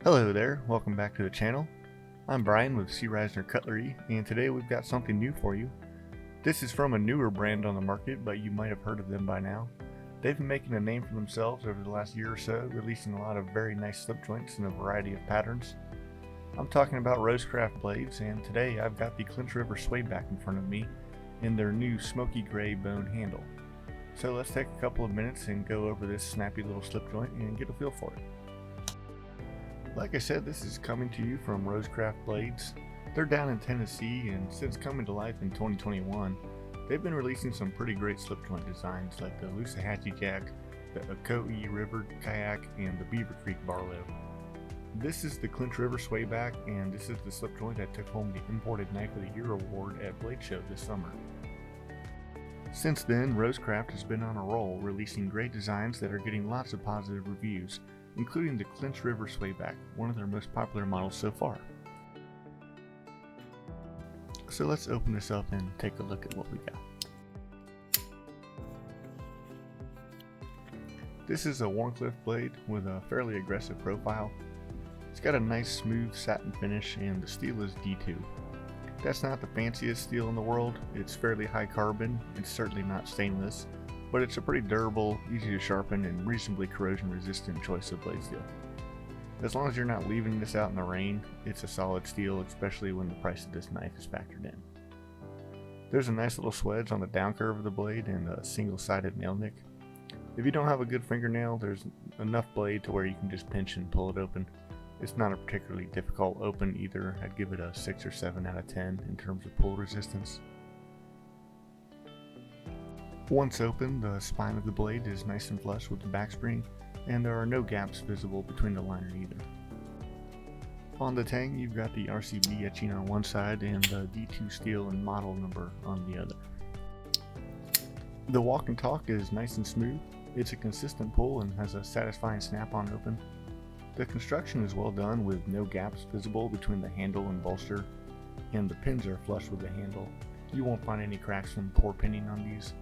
Hello there, welcome back to the channel. I'm Brian with C. Reisner Cutlery, and today we've got something new for you. This is from a newer brand on the market, but you might have heard of them by now. They've been making a name for themselves over the last year or so, releasing a lot of very nice slip joints in a variety of patterns. I'm talking about RoseCraft blades, and today I've got the Clinch Swayback in front of me in their new smoky gray bone handle. So let's take a couple of minutes and go over this snappy little slip joint and get a feel for it. Like I said, this is coming to you from RoseCraft blades. They're down in Tennessee, and since coming to life in 2021, they've been releasing some pretty great slip joint designs like the Loosahachie Jack, the Ocoee River Kayak, and the Beaver Creek Barlow. This is the Clinch Swayback, and this is the slip joint that took home the Imported Knife of the Year award at Blade Show this summer. Since then, RoseCraft has been on a roll, releasing great designs that are getting lots of positive reviews, including the Clinch Swayback, one of their most popular models so far. So let's open this up and take a look at what we got. This is a Wharncliffe blade with a fairly aggressive profile. It's got a nice smooth satin finish, and the steel is D2. That's not the fanciest steel in the world. It's fairly high carbon. It's certainly not stainless, but it's a pretty durable, easy to sharpen, and reasonably corrosion resistant choice of blade steel. As long as you're not leaving this out in the rain, it's a solid steel, especially when the price of this knife is factored in. There's a nice little swedge on the down curve of the blade and a single-sided nail nick. If you don't have a good fingernail, there's enough blade to where you can just pinch and pull it open. It's not a particularly difficult open either. I'd give it a 6 or 7 out of 10 in terms of pull resistance. Once open, the spine of the blade is nice and flush with the backspring, and there are no gaps visible between the liner either. On the tang, you've got the RCB etching on one side and the D2 steel and model number on the other. The walk and talk is nice and smooth. It's a consistent pull and has a satisfying snap-on open. The construction is well done with no gaps visible between the handle and bolster, and the pins are flush with the handle. You won't find any cracks from poor pinning on these.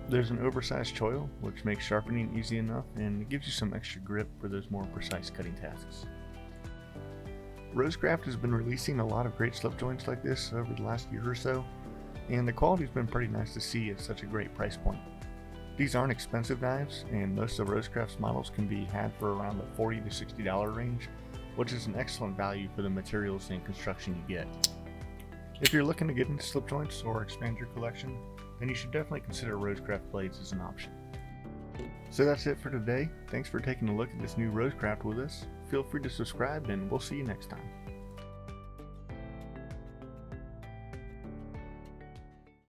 There's an oversized choil, which makes sharpening easy enough, and it gives you some extra grip for those more precise cutting tasks. RoseCraft has been releasing a lot of great slip joints like this over the last year or so, and the quality's been pretty nice to see at such a great price point. These aren't expensive knives, and most of RoseCraft's models can be had for around the $40 to $60 range, which is an excellent value for the materials and construction you get. If you're looking to get into slip joints or expand your collection, then you should definitely consider RoseCraft blades as an option. So that's it for today. Thanks for taking a look at this new RoseCraft with us. Feel free to subscribe, and we'll see you next time.